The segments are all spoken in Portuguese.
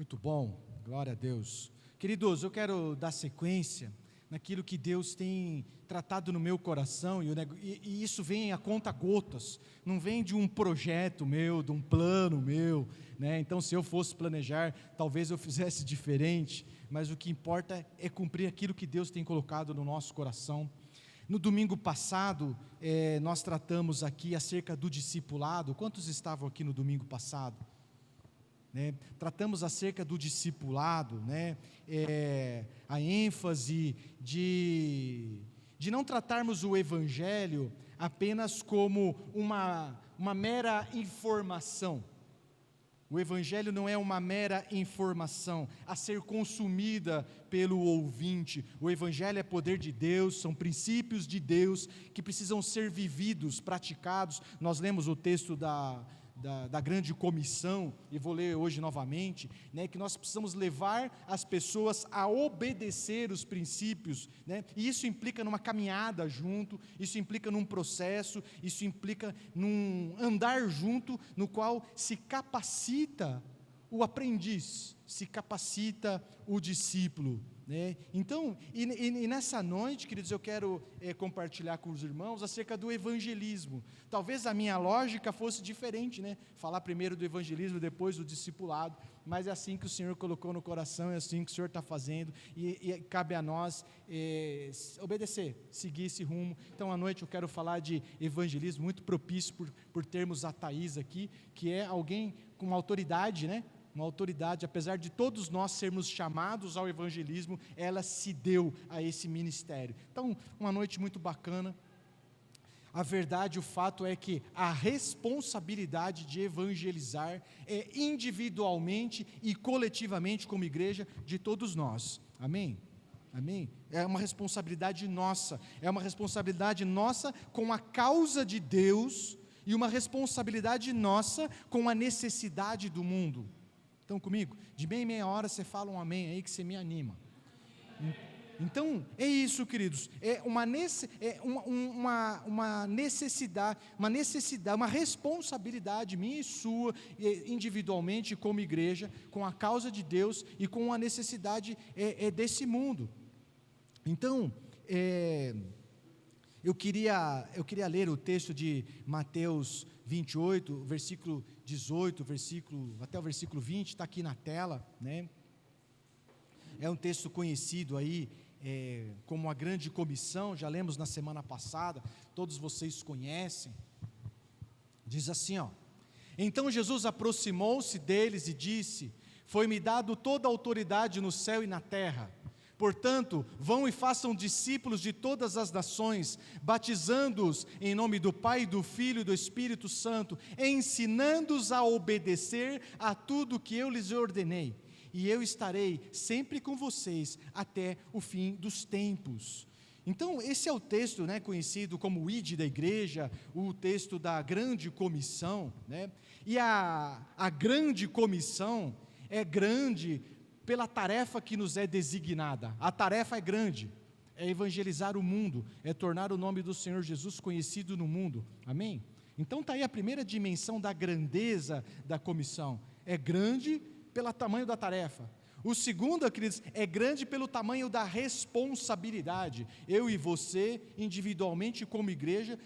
Muito bom, glória a Deus. Queridos, eu quero dar sequência naquilo que Deus tem tratado no meu coração, e isso vem a conta gotas, não vem de um projeto meu, de um plano meu, né? Então, se eu fosse planejar, talvez eu fizesse diferente, mas o que importa é cumprir aquilo que Deus tem colocado no nosso coração. No domingo passado, nós tratamos aqui acerca do discipulado. Quantos estavam aqui no domingo passado? Tratamos acerca do discipulado, a ênfase de não tratarmos o Evangelho apenas como uma mera informação. O Evangelho não é uma mera informação a ser consumida pelo ouvinte. O Evangelho é poder de Deus, são princípios de Deus que precisam ser vividos, praticados. Nós lemos o texto da grande comissão, e vou ler hoje novamente, que nós precisamos levar as pessoas a obedecer os princípios, e isso implica numa caminhada junto, isso implica num processo, isso implica num andar junto, no qual se capacita o aprendiz, se capacita o discípulo. Então, e nessa noite, queridos, eu quero compartilhar com os irmãos acerca do evangelismo. Talvez a minha lógica fosse diferente, falar primeiro do evangelismo, depois do discipulado, mas é assim que o Senhor colocou no coração, é assim que o Senhor está fazendo, e cabe a nós obedecer, seguir esse rumo. Então, à noite eu quero falar de evangelismo, muito propício por termos a Thaís aqui, que é alguém com uma autoridade, uma autoridade, apesar de todos nós sermos chamados ao evangelismo, ela se deu a esse ministério. Então, uma noite muito bacana. A verdade, o fato é que a responsabilidade de evangelizar é individualmente e coletivamente como igreja de todos nós. Amém? Amém? É uma responsabilidade nossa, com a causa de Deus e uma responsabilidade nossa com a necessidade do mundo. Estão comigo? De meia em meia hora você fala um amém aí que você me anima. Então, é isso, queridos, é uma necessidade, uma responsabilidade minha e sua, individualmente como igreja, com a causa de Deus e com a necessidade desse mundo. Então, eu queria ler o texto de Mateus 28, versículo 18, até o versículo 20, está aqui na tela, É um texto conhecido aí, como a grande comissão, já lemos na semana passada, todos vocês conhecem. Diz assim, Então Jesus aproximou-se deles e disse: Foi-me dado toda a autoridade no céu e na terra. Portanto, vão e façam discípulos de todas as nações, batizando-os em nome do Pai, do Filho e do Espírito Santo, ensinando-os a obedecer a tudo que eu lhes ordenei. E eu estarei sempre com vocês até o fim dos tempos. Então, esse é o texto conhecido como o ID da igreja, o texto da grande comissão. E a grande comissão é grande pela tarefa que nos é designada. A tarefa é grande, é evangelizar o mundo, é tornar o nome do Senhor Jesus conhecido no mundo. Amém? Então está aí a primeira dimensão da grandeza da comissão. É grande pelo tamanho da tarefa. O segundo, queridos, é grande pelo tamanho da responsabilidade. Eu e você, individualmente como igreja,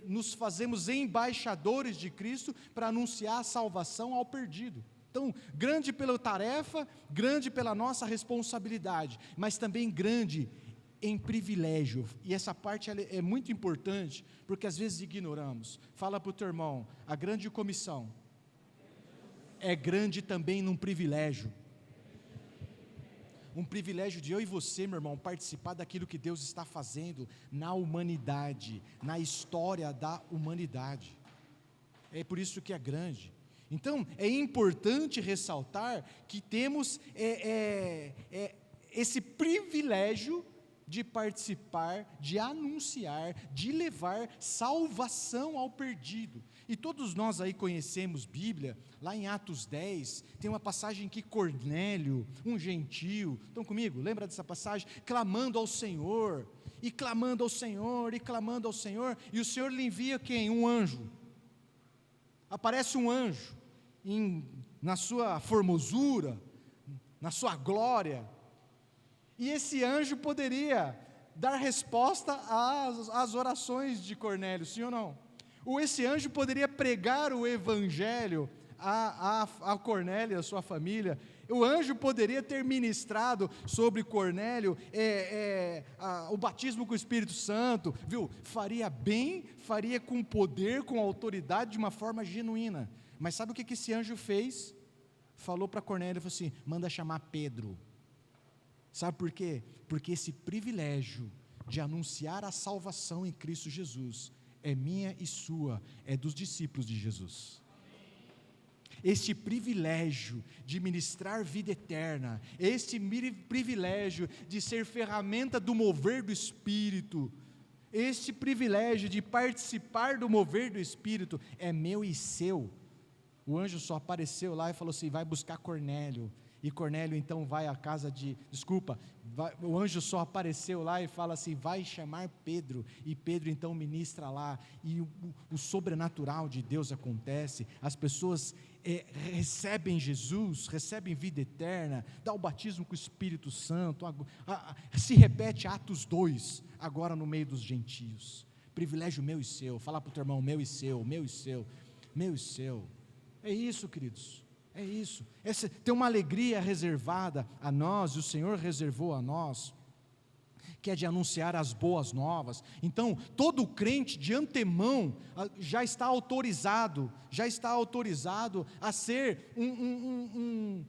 nos fazemos embaixadores de Cristo para anunciar a salvação ao perdido. Então, grande pela tarefa, grande pela nossa responsabilidade, mas também grande em privilégio, e essa parte é muito importante, porque às vezes ignoramos. Fala para o teu irmão, a grande comissão é grande também num privilégio. Um privilégio de eu e você, meu irmão, participar daquilo que Deus está fazendo na humanidade, na história da humanidade. É por isso que é grande. Então, é importante ressaltar que temos esse privilégio de participar, de anunciar, de levar salvação ao perdido. E todos nós aí conhecemos Bíblia, lá em Atos 10, tem uma passagem que Cornélio, um gentio, estão comigo? Lembra dessa passagem? Clamando ao Senhor, e clamando ao Senhor, e clamando ao Senhor, e o Senhor lhe envia quem? Um anjo. Aparece um anjo, na sua formosura, na sua glória. E esse anjo poderia dar resposta às orações de Cornélio, sim ou não? Ou esse anjo poderia pregar o evangelho a Cornélio e a sua família. O anjo poderia ter ministrado sobre Cornélio o batismo com o Espírito Santo, viu? Faria bem, faria com poder, com autoridade, de uma forma genuína. Mas sabe o que esse anjo fez? Falou para Cornélio, falou assim: manda chamar Pedro. Sabe por quê? Porque esse privilégio de anunciar a salvação em Cristo Jesus é minha e sua, é dos discípulos de Jesus. Este privilégio de ministrar vida eterna, este privilégio de ser ferramenta do mover do Espírito, este privilégio de participar do mover do Espírito é meu e seu. O anjo só apareceu lá e falou assim: vai buscar Cornélio. E Cornélio então vai à casa o anjo só apareceu lá e fala assim: vai chamar Pedro. E Pedro então ministra lá, e o sobrenatural de Deus acontece. As pessoas recebem Jesus, recebem vida eterna, dá o batismo com o Espírito Santo. Se repete Atos 2, agora no meio dos gentios. Privilégio meu e seu. Fala para o teu irmão: meu e seu, meu e seu, meu e seu. É isso, queridos. É isso, tem uma alegria reservada a nós, e o Senhor reservou a nós, que é de anunciar as boas novas. Então, todo crente de antemão já está autorizado a ser um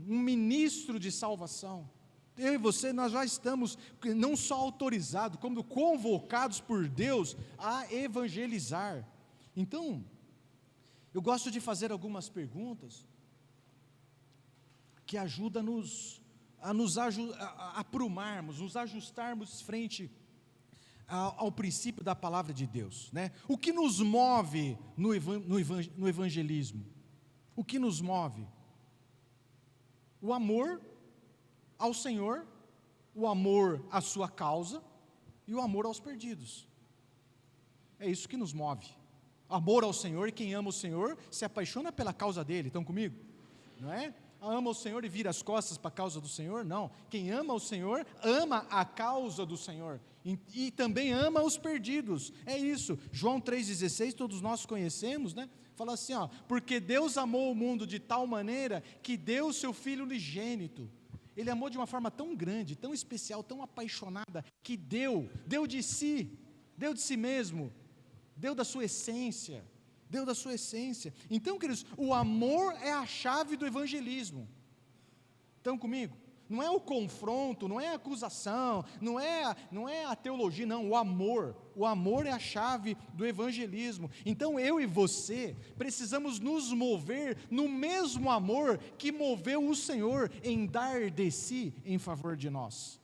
ministro de salvação. Eu e você, nós já estamos não só autorizados, como convocados por Deus a evangelizar. Então, eu gosto de fazer algumas perguntas que ajudam a nos aprumarmos, nos ajustarmos frente ao princípio da palavra de Deus, né? O que nos move no evangelismo? O que nos move? O amor ao Senhor, o amor à sua causa e o amor aos perdidos. É isso que nos move. Amor ao Senhor, e quem ama o Senhor se apaixona pela causa dele. Estão comigo? Não é? Ama o Senhor e vira as costas para a causa do Senhor? Não. Quem ama o Senhor, ama a causa do Senhor, e também ama os perdidos. É isso. João 3,16, todos nós conhecemos, né? Fala assim, porque Deus amou o mundo de tal maneira que deu o seu Filho unigênito. Ele amou de uma forma tão grande, tão especial, tão apaixonada, que deu de si mesmo, deu da sua essência. Então, queridos, o amor é a chave do evangelismo. Estão comigo? Não é o confronto, não é a acusação, não é a teologia, não, o amor é a chave do evangelismo. Então eu e você precisamos nos mover no mesmo amor que moveu o Senhor em dar de si em favor de nós.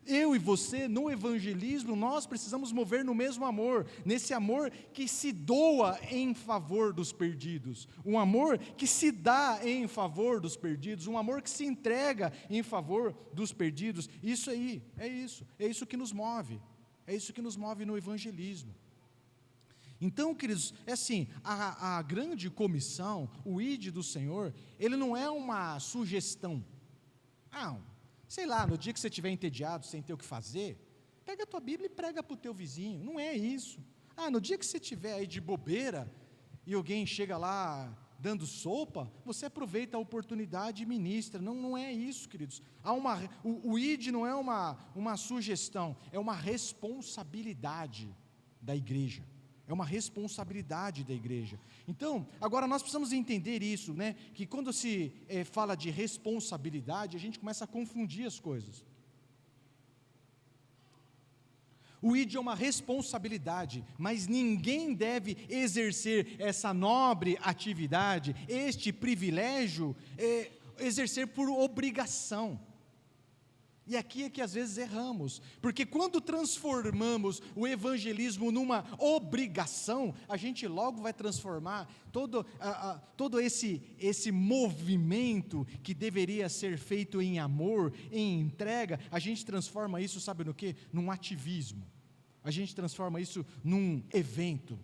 Eu e você, no evangelismo, nós precisamos mover no mesmo amor, nesse amor que se doa em favor dos perdidos, um amor que se dá em favor dos perdidos, um amor que se entrega em favor dos perdidos. Isso aí, é isso que nos move, no evangelismo. Então, queridos, é assim, a grande comissão, o ID do Senhor, ele não é uma sugestão. Sei lá, no dia que você estiver entediado, sem ter o que fazer, pega a tua Bíblia e prega para o teu vizinho. Não é isso. No dia que você estiver aí de bobeira, e alguém chega lá dando sopa, você aproveita a oportunidade e ministra. Não é isso, queridos. O ID não é uma sugestão, é uma responsabilidade da igreja. Então, agora nós precisamos entender isso, né? Que quando se fala de responsabilidade, a gente começa a confundir as coisas. O ID é uma responsabilidade, mas ninguém deve exercer essa nobre atividade, este privilégio, exercer por obrigação. E aqui é que às vezes erramos, porque quando transformamos o numa obrigação, a gente logo vai transformar todo esse movimento que deveria ser feito em amor, em entrega, a gente transforma isso, sabe no quê? Num ativismo, a gente transforma isso num evento,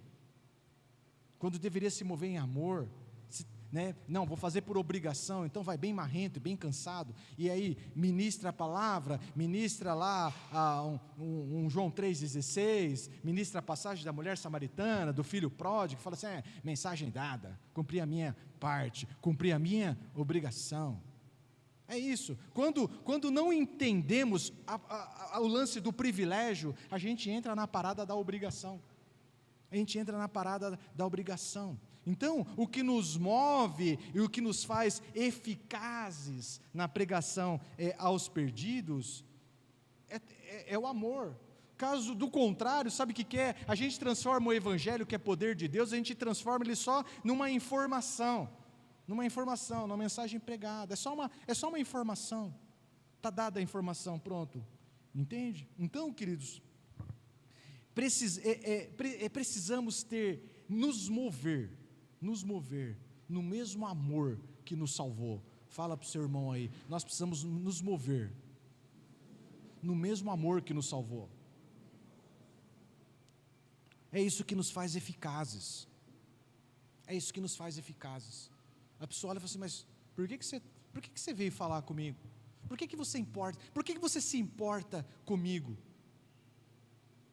quando deveria se mover em amor, né? Não, vou fazer por obrigação, então vai bem marrento, bem cansado, e aí ministra a palavra, ministra lá um João 3,16, ministra a passagem da mulher samaritana, do filho pródigo, fala assim, mensagem dada, cumpri a minha parte, cumpri a minha obrigação. É isso, quando não entendemos o lance do privilégio, a gente entra na parada da obrigação. Então, o que nos move e o que nos faz eficazes na pregação aos perdidos é o amor. Caso do contrário, sabe o que é? A gente transforma o evangelho, que é poder de Deus, a gente transforma ele só numa informação, numa mensagem pregada. É só uma informação. Está dada a informação, pronto. Entende? Então, queridos, precisamos nos mover no mesmo amor que nos salvou. Fala para o seu irmão aí, nós precisamos nos mover no mesmo amor que nos salvou. É isso que nos faz eficazes. A pessoa olha e fala assim, mas por que você veio falar comigo? Por que você importa? Por que você se importa comigo?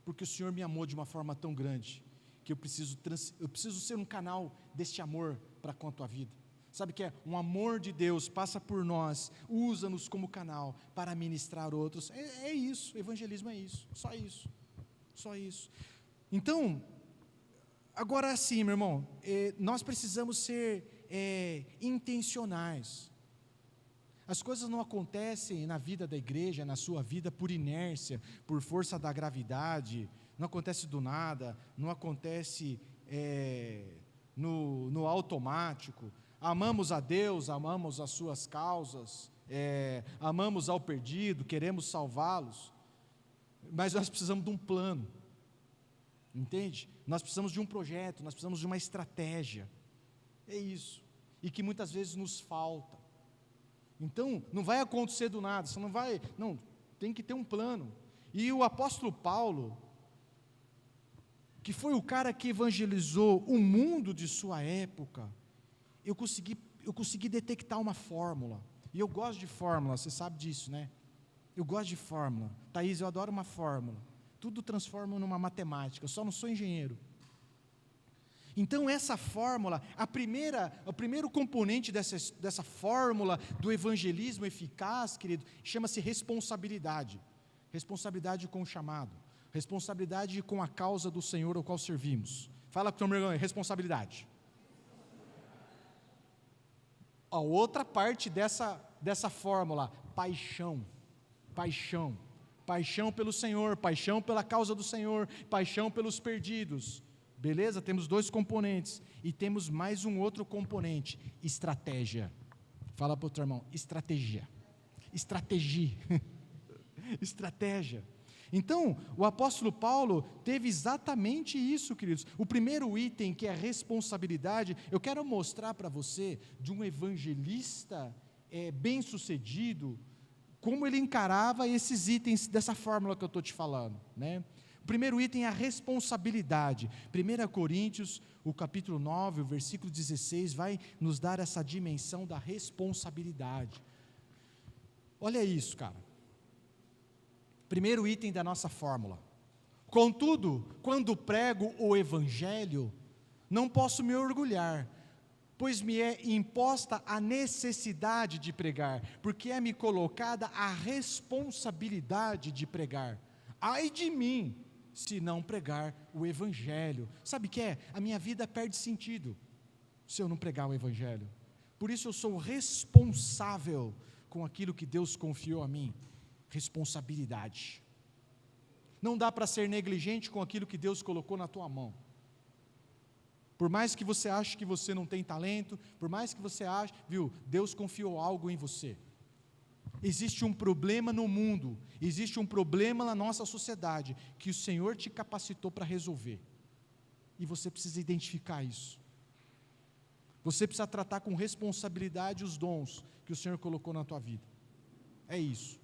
Porque o Senhor me amou de uma forma tão grande, que eu preciso ser um canal deste amor para com a tua vida. Sabe que é? Um amor de Deus passa por nós, usa-nos como canal para ministrar outros. É isso, evangelismo é isso, só isso. Então, agora sim, meu irmão, nós precisamos ser intencionais. As coisas não acontecem na vida da igreja, na sua vida, por inércia, por força da gravidade, não acontece do nada, não acontece no automático. Amamos a Deus, amamos as suas causas, amamos ao perdido, queremos salvá-los, mas nós precisamos de um plano, entende? Nós precisamos de um projeto, nós precisamos de uma estratégia, é isso, e que muitas vezes nos falta. Então, não vai acontecer do nada, tem que ter um plano. E o apóstolo Paulo, que foi o cara que evangelizou o mundo de sua época, eu consegui detectar uma fórmula, e eu gosto de fórmula, você sabe disso, né? Eu gosto de fórmula. Thaís, eu adoro uma fórmula, tudo transformo numa matemática, eu só não sou engenheiro. Então essa fórmula, o primeiro componente dessa fórmula do evangelismo eficaz, querido, chama-se responsabilidade com o chamado, responsabilidade com a causa do Senhor ao qual servimos. Fala com o meu irmão, responsabilidade. A outra parte dessa fórmula, paixão pelo Senhor, paixão pela causa do Senhor, paixão pelos perdidos. Beleza? Temos 2 componentes, e temos mais um outro componente, estratégia. Fala para o outro irmão, estratégia. Então, o apóstolo Paulo teve exatamente isso, queridos. O primeiro item, que é a responsabilidade, eu quero mostrar para você, de um evangelista bem-sucedido, como ele encarava esses itens dessa fórmula que eu estou te falando, né? O primeiro item é a responsabilidade. 1 Coríntios, o capítulo 9, o versículo 16, vai nos dar essa dimensão da responsabilidade. Olha isso, cara. Primeiro item da nossa fórmula. Contudo, quando prego o evangelho, não posso me orgulhar, pois me é imposta a necessidade de pregar, porque é-me colocada a responsabilidade de pregar. Ai de mim, se não pregar o evangelho. Sabe o que é? A minha vida perde sentido se eu não pregar o evangelho. Por isso eu sou responsável com aquilo que Deus confiou a mim. Responsabilidade. Não dá para ser negligente com aquilo que Deus colocou na tua mão. Por mais que você ache que você não tem talento, por mais que você ache, Deus confiou algo em você. Existe um problema no mundo, existe um problema na nossa sociedade, que o Senhor te capacitou para resolver, e você precisa identificar isso, você precisa tratar com responsabilidade os dons que o Senhor colocou na tua vida, é isso.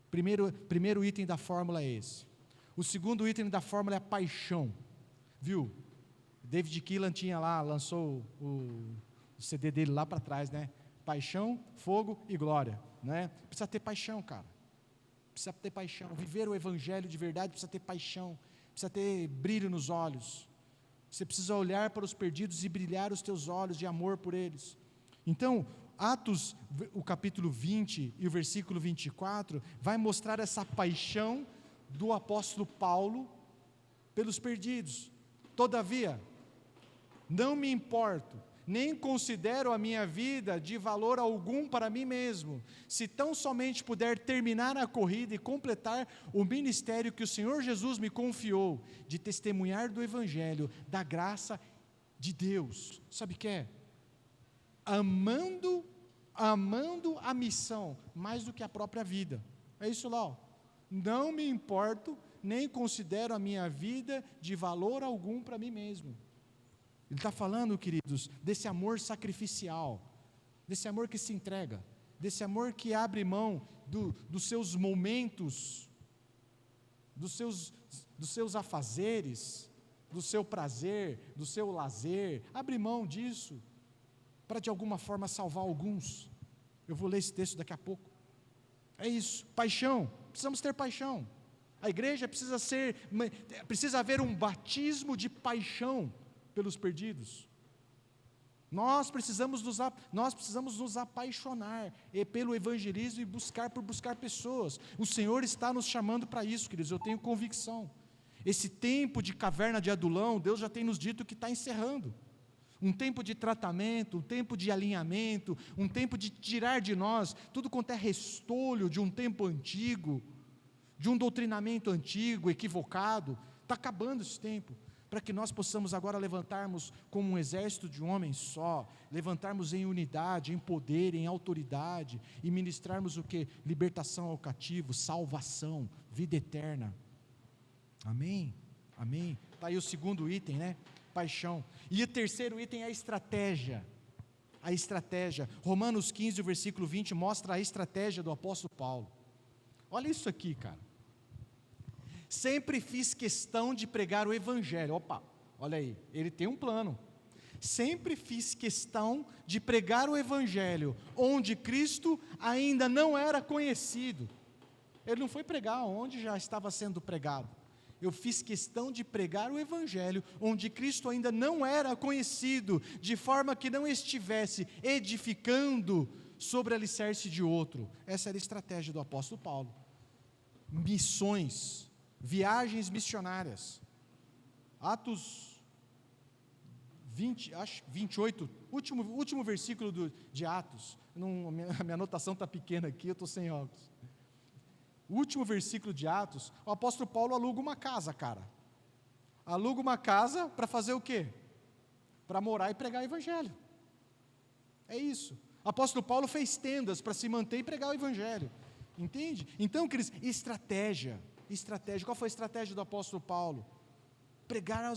Primeiro item da fórmula é esse. O segundo item da fórmula é a paixão, David Keelan lançou o CD dele lá para trás, né? Paixão, fogo e glória, né? Precisa ter paixão, cara. Precisa ter paixão. Viver o evangelho de verdade precisa ter paixão, precisa ter brilho nos olhos. Você precisa olhar para os perdidos e brilhar os teus olhos de amor por eles. Então, Atos, o capítulo 20 e o versículo 24, vai mostrar essa paixão do apóstolo Paulo pelos perdidos. Todavia, não me importo, nem considero a minha vida de valor algum para mim mesmo, se tão somente puder terminar a corrida e completar o ministério que o Senhor Jesus me confiou, de testemunhar do Evangelho, da graça de Deus. Sabe o que é? Amando a missão, mais do que a própria vida. É isso lá, ó. Não me importo, nem considero a minha vida de valor algum para mim mesmo. Ele está falando, queridos, desse amor sacrificial, desse amor que se entrega, desse amor que abre mão dos seus momentos, dos seus afazeres, do seu prazer, do seu lazer, abre mão disso, para de alguma forma salvar alguns. Eu vou ler esse texto daqui a pouco. É isso, paixão, precisamos ter paixão. A igreja precisa haver um batismo de paixão pelos perdidos. Nós precisamos nos apaixonar pelo evangelismo e buscar pessoas. O Senhor está nos chamando para isso, queridos, eu tenho convicção. Esse tempo de caverna de Adulão, Deus já tem nos dito que está encerrando. Um tempo de tratamento, um tempo de alinhamento, um tempo de tirar de nós tudo quanto é restolho de um tempo antigo, de um doutrinamento antigo, equivocado. Está acabando esse tempo, para que nós possamos agora levantarmos como um exército de homens só, levantarmos em unidade, em poder, em autoridade, e ministrarmos o que? Libertação ao cativo, salvação, vida eterna. Amém? Amém? Está aí o segundo item, né? Paixão. E o terceiro item é a estratégia. A estratégia. Romanos 15, o versículo 20, mostra a estratégia do apóstolo Paulo. Olha isso aqui, cara. Sempre fiz questão de pregar o evangelho. Opa, olha aí, ele tem um plano. Sempre fiz questão de pregar o evangelho, onde Cristo ainda não era conhecido. Ele não foi pregar onde já estava sendo pregado. Eu fiz questão de pregar o evangelho, onde Cristo ainda não era conhecido, de forma que não estivesse edificando sobre alicerce de outro. Essa era a estratégia do apóstolo Paulo. Missões, viagens missionárias. Atos 28, último versículo de Atos. A minha anotação está pequena aqui, eu estou sem óculos. O último versículo de Atos, o apóstolo Paulo aluga uma casa, cara. Aluga uma casa para fazer o quê? Para morar e pregar o evangelho. É isso. O apóstolo Paulo fez tendas para se manter e pregar o evangelho. Entende? Então, queridos, estratégia. Qual foi a estratégia do apóstolo Paulo? Pregar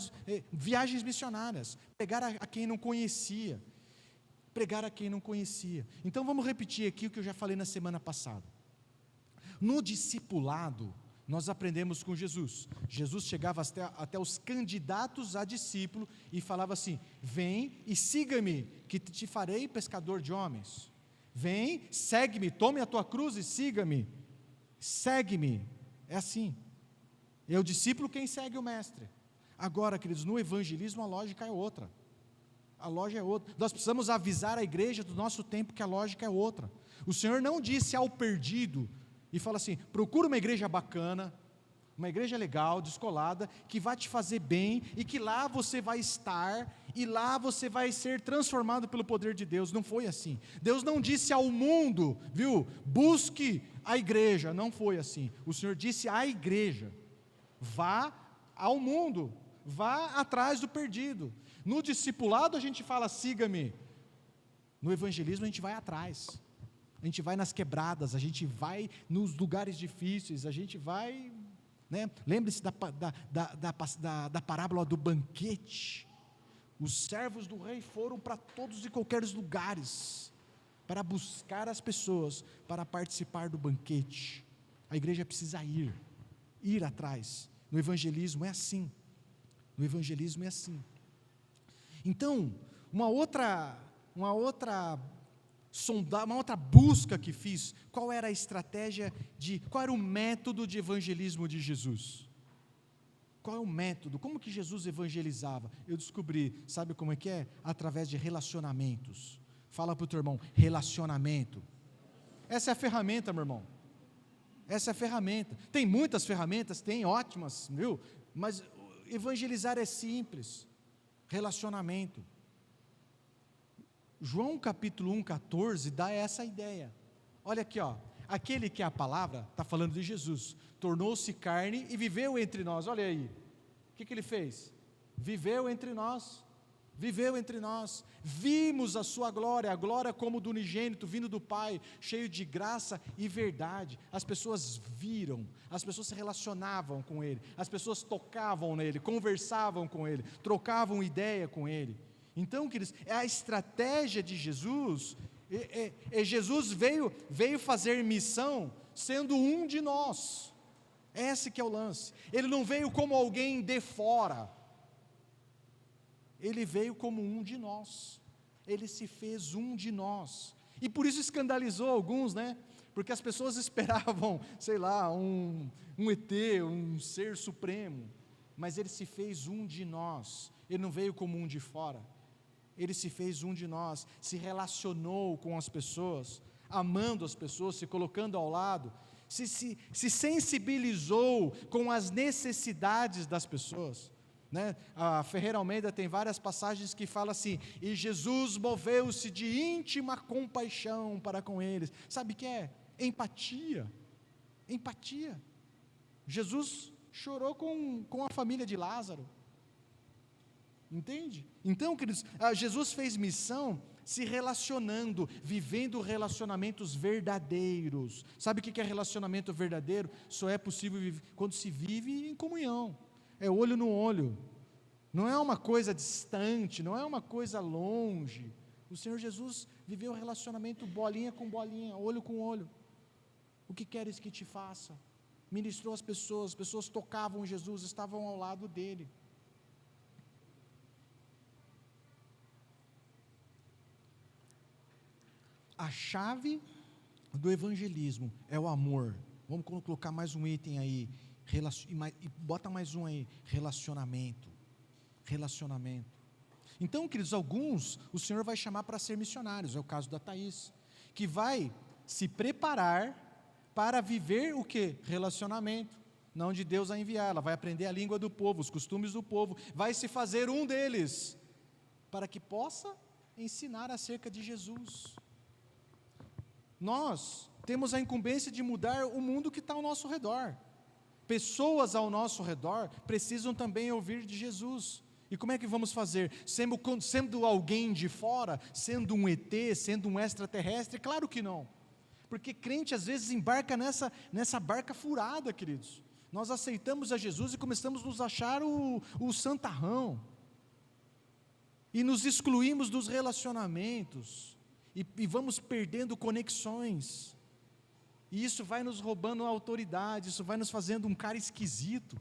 viagens missionárias, pregar a quem não conhecia. Então vamos repetir aqui o que eu já falei na semana passada. No discipulado, nós aprendemos com Jesus. Jesus chegava até os candidatos a discípulo e falava assim: vem e siga-me, que te farei pescador de homens. Vem, segue-me, tome a tua cruz e siga-me. Segue-me. É assim. É o discípulo quem segue o mestre. Agora, queridos, no evangelismo a lógica é outra. Nós precisamos avisar a igreja do nosso tempo que a lógica é outra. O Senhor não disse ao perdido e fala assim: procura uma igreja bacana, uma igreja legal, descolada, que vai te fazer bem e que lá você vai estar e lá você vai ser transformado pelo poder de Deus. Não foi assim. Deus não disse ao mundo, viu, busque a igreja. Não foi assim. O Senhor disse à igreja: vá ao mundo, vá atrás do perdido. No discipulado a gente fala: siga-me. No evangelismo a gente vai atrás. A gente vai nas quebradas, a gente vai nos lugares difíceis, a gente vai, né? Lembre-se da parábola do banquete. Os servos do rei foram para todos e qualquer lugares, para buscar as pessoas, para participar do banquete. A igreja precisa ir atrás. No evangelismo é assim. Então, uma outra uma outra busca que fiz, qual era a estratégia, qual era o método de evangelismo de Jesus? Qual é o método? Como que Jesus evangelizava? Eu descobri, sabe como é que é? Através de relacionamentos. Fala para o teu irmão, relacionamento. Essa é a ferramenta, meu irmão. Essa é a ferramenta. Tem muitas ferramentas, tem ótimas, viu? Mas evangelizar é simples. Relacionamento. João capítulo 1,14 dá essa ideia. Olha aqui, ó. Aquele que é a palavra, está falando de Jesus, tornou-se carne e viveu entre nós. Olha aí, o que ele fez? Viveu entre nós, vimos a sua glória, a glória como do unigênito, vindo do Pai, cheio de graça e verdade. As pessoas viram, as pessoas se relacionavam com Ele, as pessoas tocavam nele, conversavam com Ele, trocavam ideia com Ele. Então, queridos, a estratégia de Jesus, Jesus veio fazer missão sendo um de nós. Esse que é o lance. Ele não veio como alguém de fora, ele veio como um de nós, ele se fez um de nós, e por isso escandalizou alguns, né? Porque as pessoas esperavam, sei lá, um ET, um ser supremo, mas ele se fez um de nós, ele não veio como um de fora, ele se fez um de nós, se relacionou com as pessoas, amando as pessoas, se colocando ao lado, se sensibilizou com as necessidades das pessoas, né? A Ferreira Almeida tem várias passagens que fala assim, e Jesus moveu-se de íntima compaixão para com eles. Sabe o que é? Empatia. Jesus chorou com a família de Lázaro, entende? Então, queridos, Jesus fez missão se relacionando, vivendo relacionamentos verdadeiros. Sabe o que é relacionamento verdadeiro? Só é possível quando se vive em comunhão, é olho no olho, não é uma coisa distante, não é uma coisa longe. O Senhor Jesus viveu relacionamento bolinha com bolinha, olho com olho. O que queres que te faça? Ministrou as pessoas tocavam Jesus, estavam ao lado dele. A chave do evangelismo é o amor. Vamos colocar mais um item aí, e bota mais um aí, relacionamento. Então, queridos, alguns o Senhor vai chamar para ser missionários, é o caso da Thaís, que vai se preparar para viver o que? Relacionamento, não onde Deus a enviar, ela vai aprender a língua do povo, os costumes do povo, vai se fazer um deles, para que possa ensinar acerca de Jesus. Nós temos a incumbência de mudar o mundo que está ao nosso redor, pessoas ao nosso redor precisam também ouvir de Jesus. E como é que vamos fazer? Sendo alguém de fora, sendo um ET, sendo um extraterrestre? Claro que não, porque crente às vezes embarca nessa barca furada, queridos. Nós aceitamos a Jesus e começamos a nos achar o santarrão, e nos excluímos dos relacionamentos, e vamos perdendo conexões, e isso vai nos roubando a autoridade, isso vai nos fazendo um cara esquisito,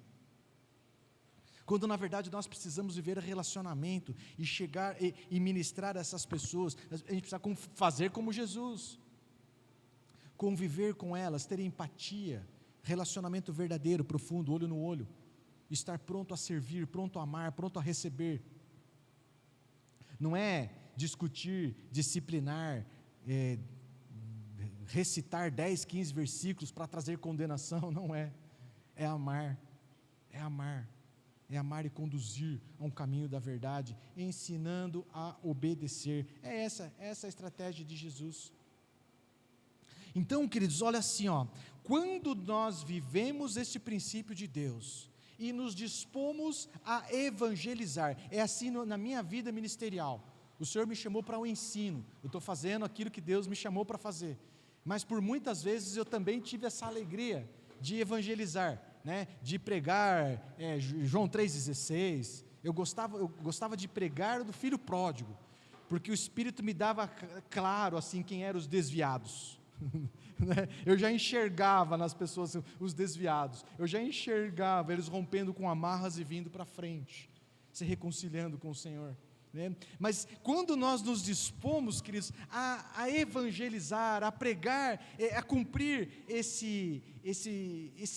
quando na verdade nós precisamos viver relacionamento, e chegar e ministrar a essas pessoas. A gente precisa fazer como Jesus, conviver com elas, ter empatia, relacionamento verdadeiro, profundo, olho no olho, estar pronto a servir, pronto a amar, pronto a receber. Não é discutir, disciplinar, recitar 10, 15 versículos para trazer condenação, não é. É amar e conduzir a um caminho da verdade, ensinando a obedecer. É essa a estratégia de Jesus. Então, queridos, olha assim, quando nós vivemos esse princípio de Deus e nos dispomos a evangelizar, é assim na minha vida ministerial. O Senhor me chamou para o ensino, eu estou fazendo aquilo que Deus me chamou para fazer, mas por muitas vezes eu também tive essa alegria de evangelizar, né? De pregar, João 3,16, eu gostava de pregar do filho pródigo, porque o Espírito me dava claro assim quem eram os desviados. Eu já enxergava nas pessoas os desviados, eu já enxergava eles rompendo com amarras e vindo para frente, se reconciliando com o Senhor. né? Mas quando nós nos dispomos, queridos, a evangelizar, a pregar, a cumprir esse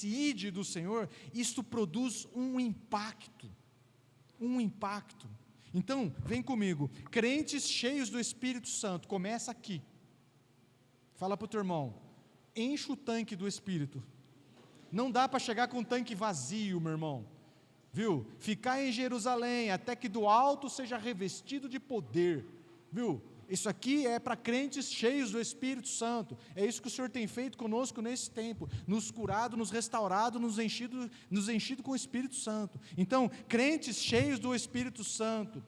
ide do Senhor, isto produz um impacto. Então, vem comigo, crentes cheios do Espírito Santo, começa aqui. Fala para o teu irmão, enche o tanque do Espírito. Não dá para chegar com um tanque vazio, meu irmão. Viu? Ficar em Jerusalém, até que do alto seja revestido de poder. Viu? Isso aqui é para crentes cheios do Espírito Santo. É isso que o Senhor tem feito conosco nesse tempo, nos curado, nos restaurado, nos enchido com o Espírito Santo. Então, crentes cheios do Espírito Santo,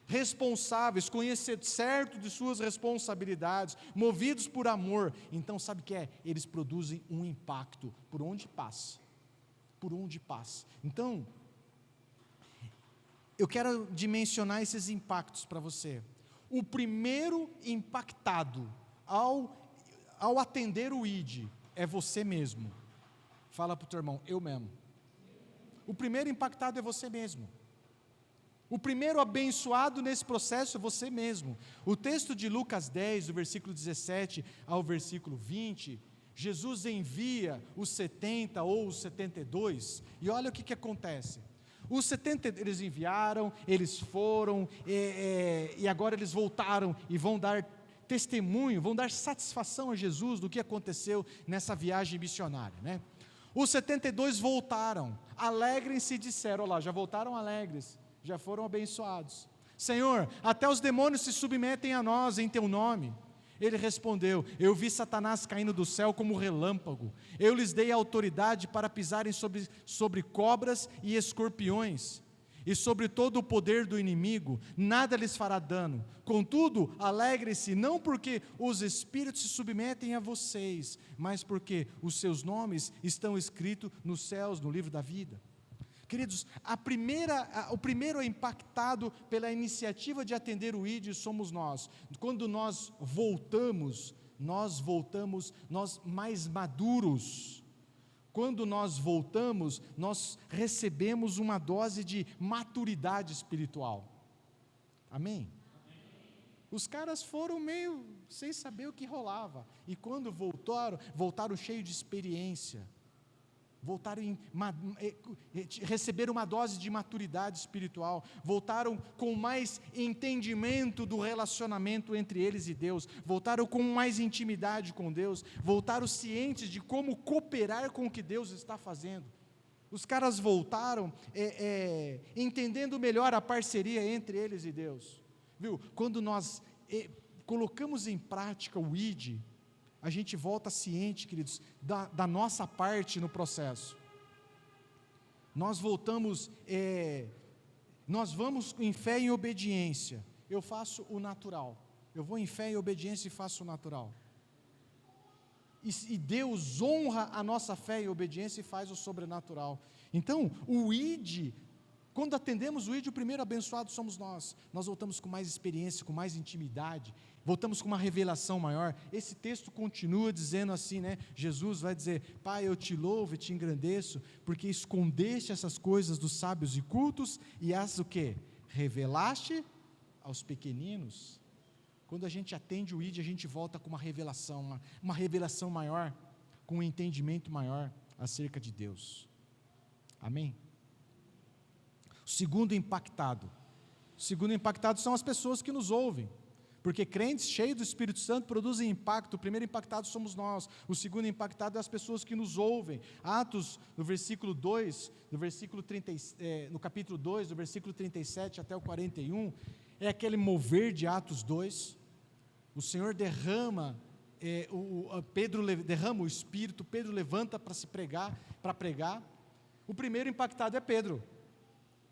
responsáveis, conhecendo certo de suas responsabilidades, movidos por amor. Então, sabe o que é? Eles produzem um impacto por onde passa. Então, eu quero dimensionar esses impactos para você. O primeiro impactado ao atender o ID é você mesmo. Fala para o teu irmão, eu mesmo. O primeiro impactado é você mesmo. O primeiro abençoado nesse processo é você mesmo. O texto de Lucas 10, do versículo 17 ao versículo 20, Jesus envia os 70 ou os 72, e olha o que acontece. Os 70 eles enviaram, eles foram, e agora eles voltaram e vão dar testemunho, vão dar satisfação a Jesus do que aconteceu nessa viagem missionária, né? Os 72 voltaram, alegrem-se e disseram, olha lá, já voltaram alegres, já foram abençoados. Senhor, até os demônios se submetem a nós em teu nome. Ele respondeu, eu vi Satanás caindo do céu como relâmpago, eu lhes dei autoridade para pisarem sobre cobras e escorpiões, e sobre todo o poder do inimigo, nada lhes fará dano. Contudo, alegre-se, não porque os espíritos se submetem a vocês, mas porque os seus nomes estão escritos nos céus, no livro da vida. Queridos, o primeiro impactado pela iniciativa de atender o ID somos nós. Quando nós voltamos nós mais maduros. Quando nós voltamos, nós recebemos uma dose de maturidade espiritual. Amém? Os caras foram meio sem saber o que rolava, e quando voltaram cheios de experiência. Receberam uma dose de maturidade espiritual, voltaram com mais entendimento do relacionamento entre eles e Deus, voltaram com mais intimidade com Deus, voltaram cientes de como cooperar com o que Deus está fazendo. Os caras voltaram entendendo melhor a parceria entre eles e Deus. Viu? Quando nós colocamos em prática o ID, a gente volta ciente, queridos, da nossa parte no processo. Nós voltamos, nós vamos em fé e em obediência. Eu faço o natural. Eu vou em fé e obediência e faço o natural. E Deus honra a nossa fé e obediência e faz o sobrenatural. Então, o ID, quando atendemos o ID, o primeiro abençoado somos nós. Nós voltamos com mais experiência, com mais intimidade, voltamos com uma revelação maior. Esse texto continua dizendo assim, né? Jesus vai dizer, Pai, eu te louvo e te engrandeço, porque escondeste essas coisas dos sábios e cultos, e as o quê? Revelaste aos pequeninos. Quando a gente atende o ID, a gente volta com uma revelação maior, com um entendimento maior acerca de Deus. Amém? O segundo impactado são as pessoas que nos ouvem, porque crentes cheios do Espírito Santo produzem impacto. O primeiro impactado somos nós, o segundo impactado é as pessoas que nos ouvem. Atos, no versículo 2, no capítulo 2, do versículo 37 até o 41, é aquele mover de Atos 2, o Senhor derrama, Pedro derrama o Espírito, Pedro levanta para pregar. O primeiro impactado é Pedro.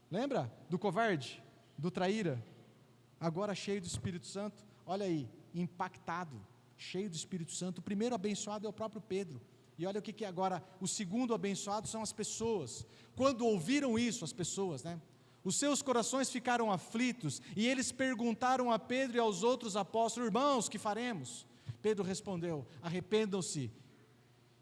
Lembra do covarde, do traíra? Agora cheio do Espírito Santo, olha aí, impactado, cheio do Espírito Santo. O primeiro abençoado é o próprio Pedro. E olha o que agora, o segundo abençoado são as pessoas. Quando ouviram isso, as pessoas, né? Os seus corações ficaram aflitos, e eles perguntaram a Pedro e aos outros apóstolos, irmãos, que faremos? Pedro respondeu, arrependam-se,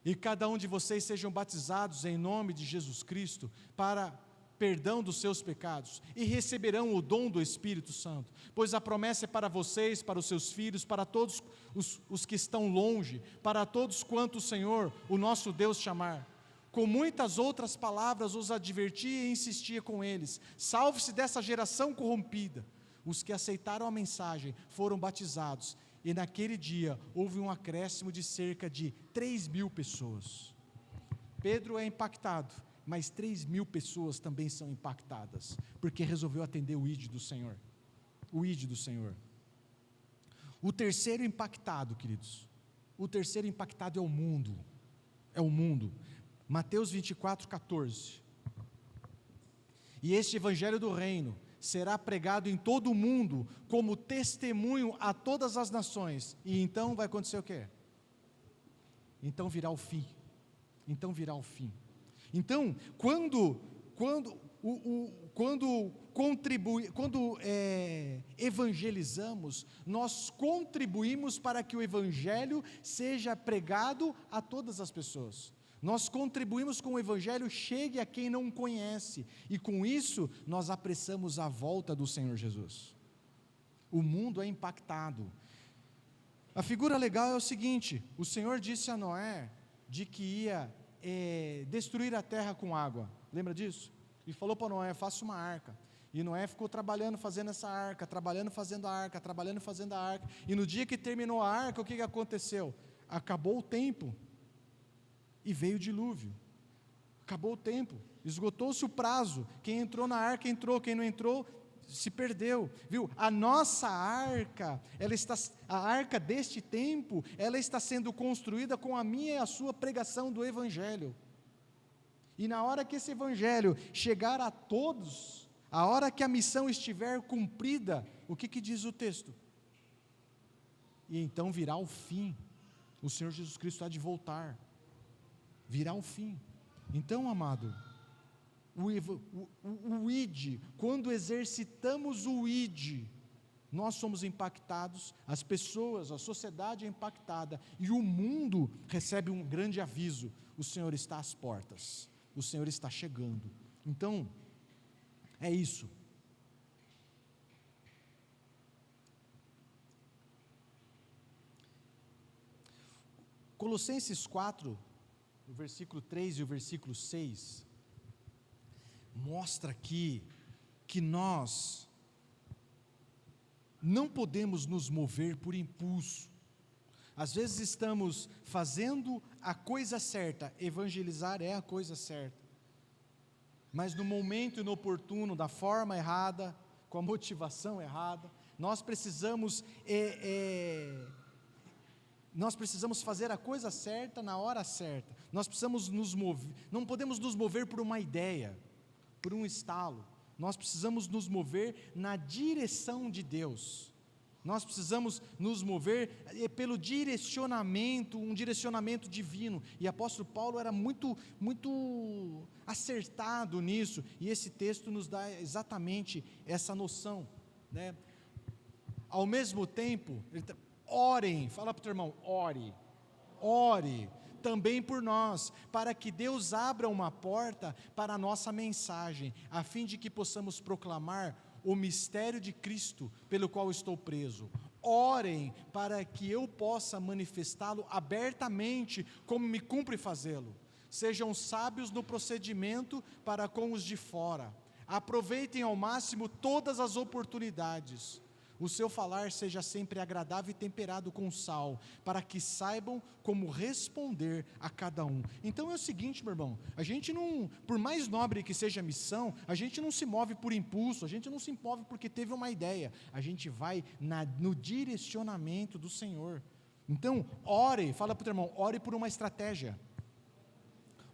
e cada um de vocês sejam batizados em nome de Jesus Cristo, para perdão dos seus pecados e receberão o dom do Espírito Santo, pois a promessa é para vocês, para os seus filhos, para todos os que estão longe, para todos quanto o Senhor, o nosso Deus, chamar. Com muitas outras palavras os advertia e insistia com eles: salve-se dessa geração corrompida. Os que aceitaram a mensagem foram batizados, e naquele dia houve um acréscimo de cerca de 3.000 pessoas. Pedro é impactado, mas 3.000 pessoas também são impactadas, porque resolveu atender o ID do Senhor. O ID do Senhor. O terceiro impactado, queridos, o terceiro impactado é o mundo. É o mundo. Mateus 24:14. E este evangelho do reino será pregado em todo o mundo como testemunho a todas as nações. E então vai acontecer o quê? Então virá o fim. Então virá o fim. Então, quando evangelizamos, nós contribuímos para que o evangelho seja pregado a todas as pessoas. Nós contribuímos com o evangelho chegue a quem não conhece, e com isso nós apressamos a volta do Senhor Jesus. O mundo é impactado. A figura legal é o seguinte: o Senhor disse a Noé de que ia destruir a terra com água. Lembra disso? E falou para Noé: faça uma arca. E Noé ficou trabalhando, fazendo essa arca, trabalhando, fazendo a arca, trabalhando, fazendo a arca. E no dia que terminou a arca, o que aconteceu? Acabou o tempo e veio o dilúvio. Acabou o tempo, esgotou-se o prazo. Quem entrou na arca entrou, quem não entrou se perdeu, viu? A nossa arca, a arca deste tempo, ela está sendo construída com a minha e a sua pregação do evangelho. E na hora que esse evangelho chegar a todos, a hora que a missão estiver cumprida, o que diz o texto? E então virá o fim. O Senhor Jesus Cristo há de voltar. Virá o fim. Então, amado, o ID, quando exercitamos o ID, nós somos impactados, as pessoas, a sociedade é impactada, e o mundo recebe um grande aviso: o Senhor está às portas, o Senhor está chegando. Então, é isso. Colossenses 4, o versículo 3 e o versículo 6, mostra aqui que nós não podemos nos mover por impulso. Às vezes estamos fazendo a coisa certa, evangelizar é a coisa certa, mas no momento inoportuno, da forma errada, com a motivação errada, nós precisamos fazer a coisa certa na hora certa. Nós precisamos nos mover, não podemos nos mover por uma ideia, por um estalo. Nós precisamos nos mover na direção de Deus. Nós precisamos nos mover pelo direcionamento, um direcionamento divino. E o apóstolo Paulo era muito acertado nisso, e esse texto nos dá exatamente essa noção, né? Ao mesmo tempo, orem, fala para o teu irmão, ore também por nós, para que Deus abra uma porta para a nossa mensagem, a fim de que possamos proclamar o mistério de Cristo, pelo qual estou preso. Orem para que eu possa manifestá-lo abertamente, como me cumpre fazê-lo. Sejam sábios no procedimento para com os de fora. Aproveitem ao máximo todas as oportunidades. O seu falar seja sempre agradável e temperado com sal, para que saibam como responder a cada um. Então é o seguinte, meu irmão, a gente não, por mais nobre que seja a missão, a gente não se move por impulso, a gente não se move porque teve uma ideia, a gente vai no direcionamento do Senhor. Então, ore, fala para o teu irmão, ore por uma estratégia.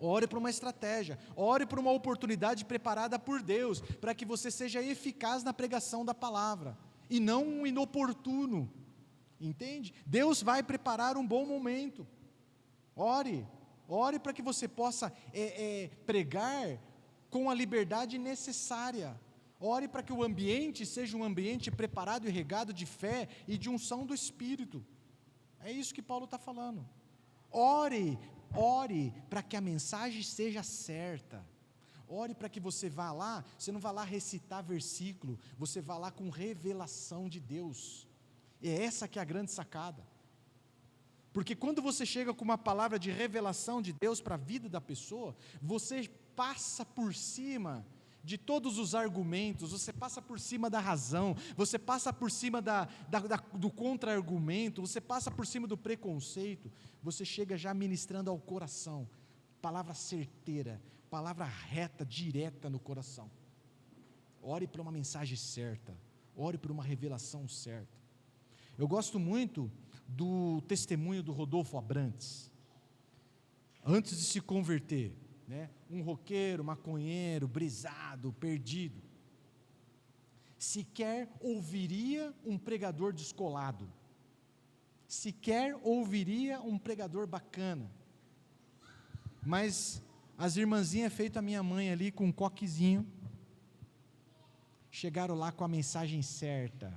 Ore por uma estratégia, ore por uma oportunidade preparada por Deus, para que você seja eficaz na pregação da palavra, e não um inoportuno, entende? Deus vai preparar um bom momento. Ore para que você possa pregar com a liberdade necessária. Ore para que o ambiente seja um ambiente preparado e regado de fé e de unção do Espírito. É isso que Paulo está falando. Ore para que a mensagem seja certa. Ore para que você vá lá, você não vá lá recitar versículo, você vá lá com revelação de Deus. É essa que é a grande sacada. Porque quando você chega com uma palavra de revelação de Deus para a vida da pessoa, você passa por cima de todos os argumentos, você passa por cima da razão, você passa por cima do contra-argumento, você passa por cima do preconceito, você chega já ministrando ao coração, palavra certeira, palavra reta, direta no coração. Ore por uma mensagem certa, ore por uma revelação certa. Eu gosto muito do testemunho do Rodolfo Abrantes, antes de se converter, né? Um roqueiro, maconheiro, brisado, perdido, sequer ouviria um pregador descolado, sequer ouviria um pregador bacana, mas as irmãzinhas feito a minha mãe ali com um coquezinho, chegaram lá com a mensagem certa,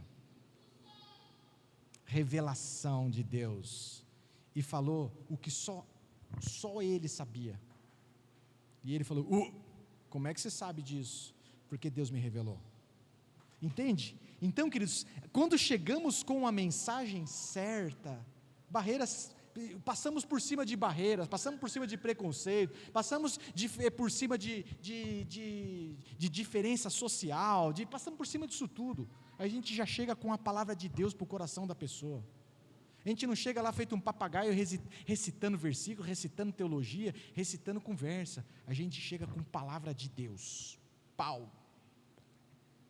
revelação de Deus, e falou o que só ele sabia. E ele falou: como é que você sabe disso? Porque Deus me revelou. Entende? Então, queridos, quando chegamos com a mensagem certa, passamos por cima de barreiras, passamos por cima de preconceito, passamos por cima de diferença social, passamos por cima disso tudo. A gente já chega com a palavra de Deus para o coração da pessoa. A gente não chega lá feito um papagaio recitando versículo, recitando teologia, recitando conversa. A gente chega com palavra de Deus. Pau!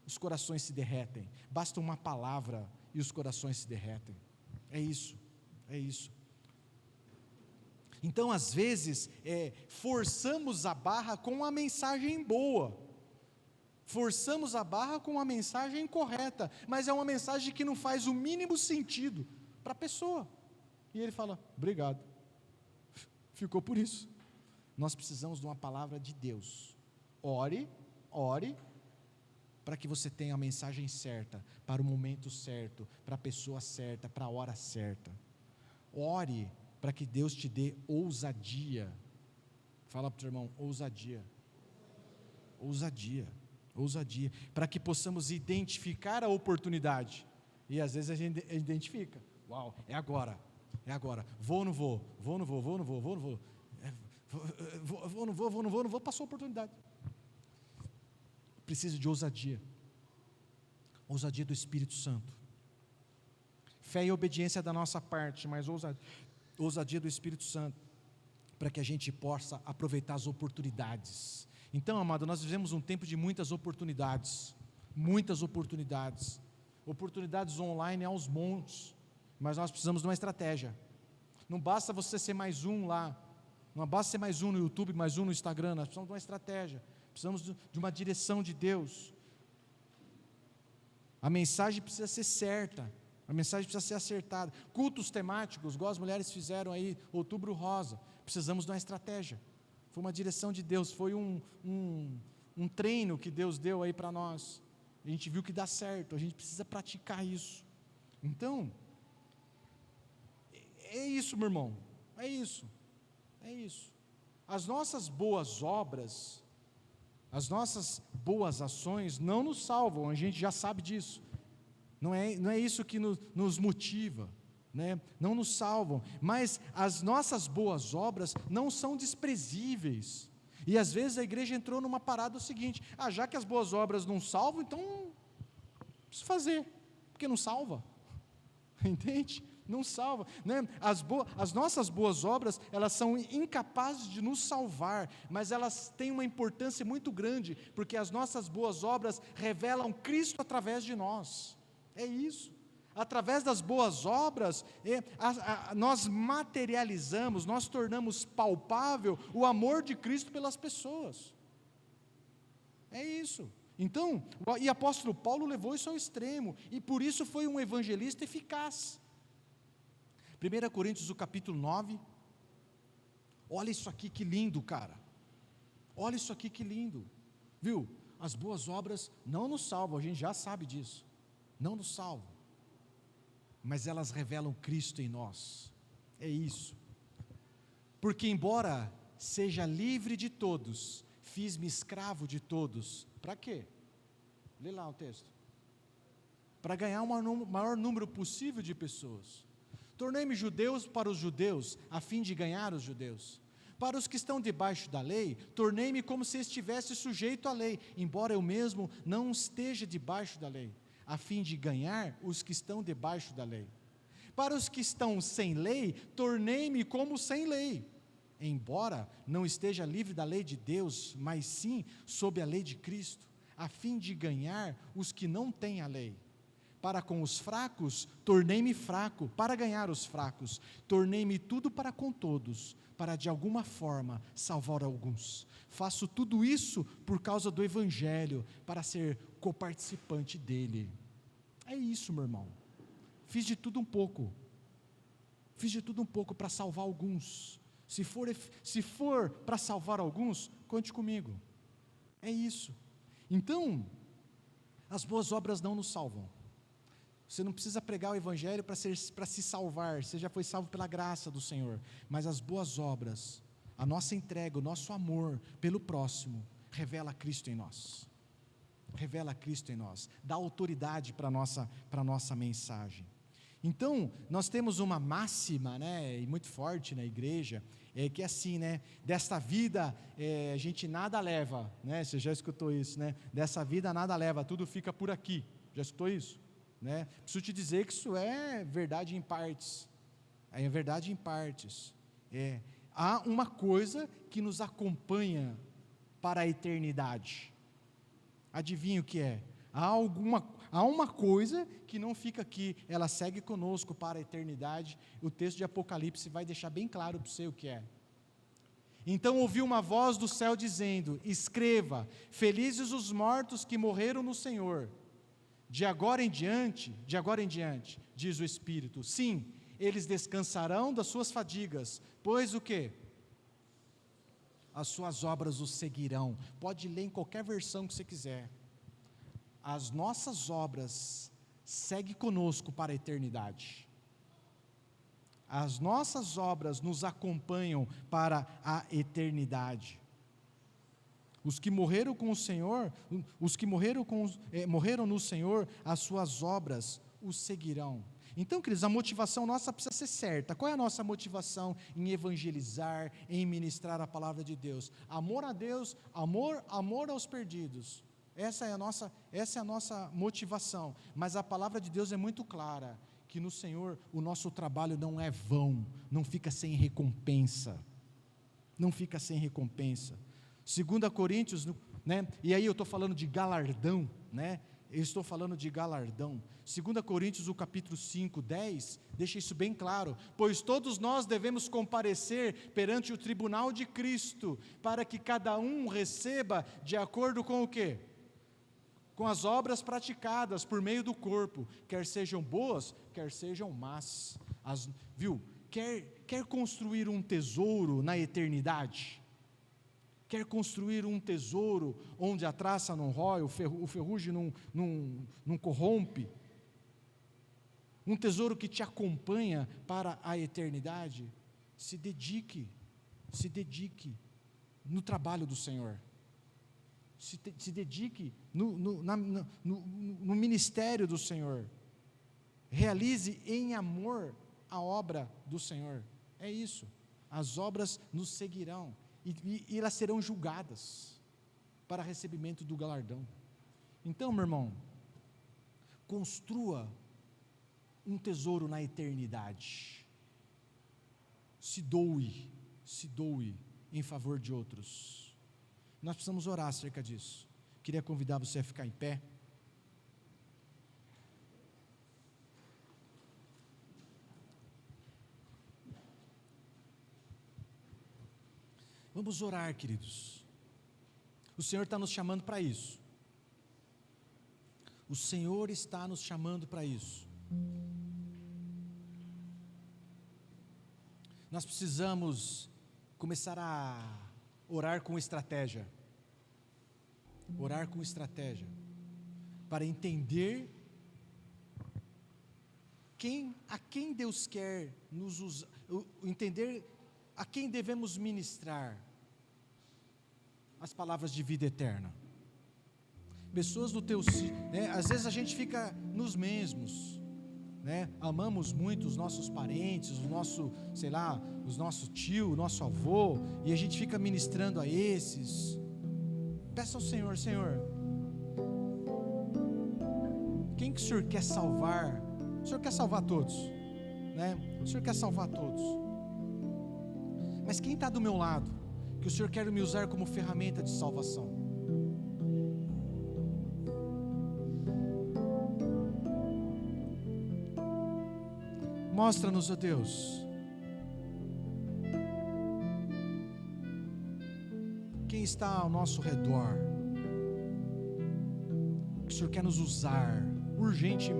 Os corações se derretem. Basta uma palavra e os corações se derretem. É isso. Então, às vezes, forçamos a barra com uma mensagem boa. Forçamos a barra com uma mensagem correta, mas é uma mensagem que não faz o mínimo sentido para a pessoa. E ele fala: obrigado. Ficou por isso. Nós precisamos de uma palavra de Deus. Ore, para que você tenha a mensagem certa, para o momento certo, para a pessoa certa, para a hora certa. Ore para que Deus te dê ousadia. Fala para o teu irmão: ousadia. Para que possamos identificar a oportunidade. E às vezes a gente identifica: uau, é agora, vou ou não vou, passou a oportunidade. Preciso de ousadia do Espírito Santo. Fé e obediência da nossa parte, mas ousadia do Espírito Santo, para que a gente possa aproveitar as oportunidades. Então, amado, nós vivemos um tempo de muitas oportunidades, oportunidades online aos montes, mas nós precisamos de uma estratégia. Não basta você ser mais um lá, não basta ser mais um no YouTube, mais um no Instagram, nós precisamos de uma estratégia, precisamos de uma direção de Deus. A mensagem precisa ser certa, a mensagem precisa ser acertada. Cultos temáticos, igual as mulheres fizeram aí, Outubro Rosa, precisamos de uma estratégia. Foi uma direção de Deus, foi um treino que Deus deu aí para nós. A gente viu que dá certo, a gente precisa praticar isso. Então, é isso, meu irmão, é isso. As nossas boas obras, as nossas boas ações não nos salvam, a gente já sabe disso. Não é isso que nos motiva, né? Não nos salvam, mas as nossas boas obras não são desprezíveis. E às vezes a igreja entrou numa parada seguinte: já que as boas obras não salvam, então preciso fazer, porque não salva. Entende? Não salva, né? As nossas boas obras, elas são incapazes de nos salvar, mas elas têm uma importância muito grande, porque as nossas boas obras revelam Cristo através de nós. É isso. Através das boas obras, nós materializamos, nós tornamos palpável o amor de Cristo pelas pessoas. É isso. Então, e o apóstolo Paulo levou isso ao extremo, e por isso foi um evangelista eficaz. 1 Coríntios, o capítulo 9, olha isso aqui que lindo, cara, olha isso aqui que lindo, viu? As boas obras não nos salvam, a gente já sabe disso, não nos salvam, mas elas revelam Cristo em nós, é isso, porque embora seja livre de todos, fiz-me escravo de todos. Para quê? Lê lá o texto. Para ganhar o maior número possível de pessoas. Tornei-me judeus para os judeus, a fim de ganhar os judeus. Para os que estão debaixo da lei, tornei-me como se estivesse sujeito à lei, embora eu mesmo não esteja debaixo da lei, a fim de ganhar os que estão debaixo da lei. Para os que estão sem lei, tornei-me como sem lei, embora não esteja livre da lei de Deus, mas sim sob a lei de Cristo, a fim de ganhar os que não têm a lei. Para com os fracos, tornei-me fraco, para ganhar os fracos. Tornei-me tudo para com todos, para de alguma forma salvar alguns. Faço tudo isso por causa do Evangelho, para ser coparticipante dele. É isso, meu irmão. Fiz de tudo um pouco. Fiz de tudo um pouco para salvar alguns. Se for para salvar alguns, conte comigo. É isso. Então, as boas obras não nos salvam. Você não precisa pregar o Evangelho para se salvar, você já foi salvo pela graça do Senhor, mas as boas obras, a nossa entrega, o nosso amor pelo próximo, revela Cristo em nós, dá autoridade para a nossa mensagem. Então, nós temos uma máxima, e muito forte na igreja, que é assim, desta vida a gente nada leva, você já escutou isso, dessa vida nada leva, tudo fica por aqui, já escutou isso? Preciso te dizer que isso é verdade em partes, há uma coisa que nos acompanha para a eternidade, adivinha o que é? Há uma coisa que não fica aqui, ela segue conosco para a eternidade, o texto de Apocalipse vai deixar bem claro para você o que é. Então ouvi uma voz do céu dizendo, escreva, felizes os mortos que morreram no Senhor, de agora em diante, diz o Espírito, sim, eles descansarão das suas fadigas, pois o quê? As suas obras os seguirão. Pode ler em qualquer versão que você quiser. As nossas obras seguem conosco para a eternidade. As nossas obras nos acompanham para a eternidade. Os que morreram com o Senhor, morreram no Senhor, as suas obras os seguirão. Então, queridos, a motivação nossa precisa ser certa. Qual é a nossa motivação em evangelizar, em ministrar a palavra de Deus? Amor a Deus, amor aos perdidos. Essa é a nossa motivação. Mas a palavra de Deus é muito clara, que no Senhor o nosso trabalho não é vão, não fica sem recompensa. 2 Coríntios, e aí eu estou falando de galardão, eu estou falando de galardão, 2 Coríntios, o capítulo 5, 10, deixa isso bem claro, pois todos nós devemos comparecer perante o tribunal de Cristo, para que cada um receba de acordo com o quê? Com as obras praticadas por meio do corpo, quer sejam boas, quer sejam más, quer construir um tesouro na eternidade? Quer construir um tesouro onde a traça não rói, o ferrugem não corrompe? Um tesouro que te acompanha para a eternidade? Se dedique no trabalho do Senhor. Se dedique no ministério do Senhor. Realize em amor a obra do Senhor. É isso. As obras nos seguirão. E elas serão julgadas para recebimento do galardão. Então, meu irmão, construa um tesouro na eternidade. Se doe em favor de outros. Nós precisamos orar acerca disso. Queria convidar você a ficar em pé. Vamos orar, queridos. O Senhor está nos chamando para isso. O Senhor está nos chamando para isso. Nós precisamos começar a orar com estratégia. Para entender a quem Deus quer nos usar, entender a quem devemos ministrar. as palavras de vida eterna. Pessoas do teu, né? Às vezes a gente fica nos mesmos, né? Amamos muito os nossos parentes, o nosso, sei lá, os nosso tio, o nosso avô, e a gente fica ministrando a esses. Peça ao Senhor: Senhor, quem que o Senhor quer salvar? O Senhor quer salvar todos, né? O Senhor quer salvar todos. Mas quem está do meu lado, que o Senhor quer me usar como ferramenta de salvação? Mostra-nos, ó Deus, quem está ao nosso redor, que o Senhor quer nos usar urgentemente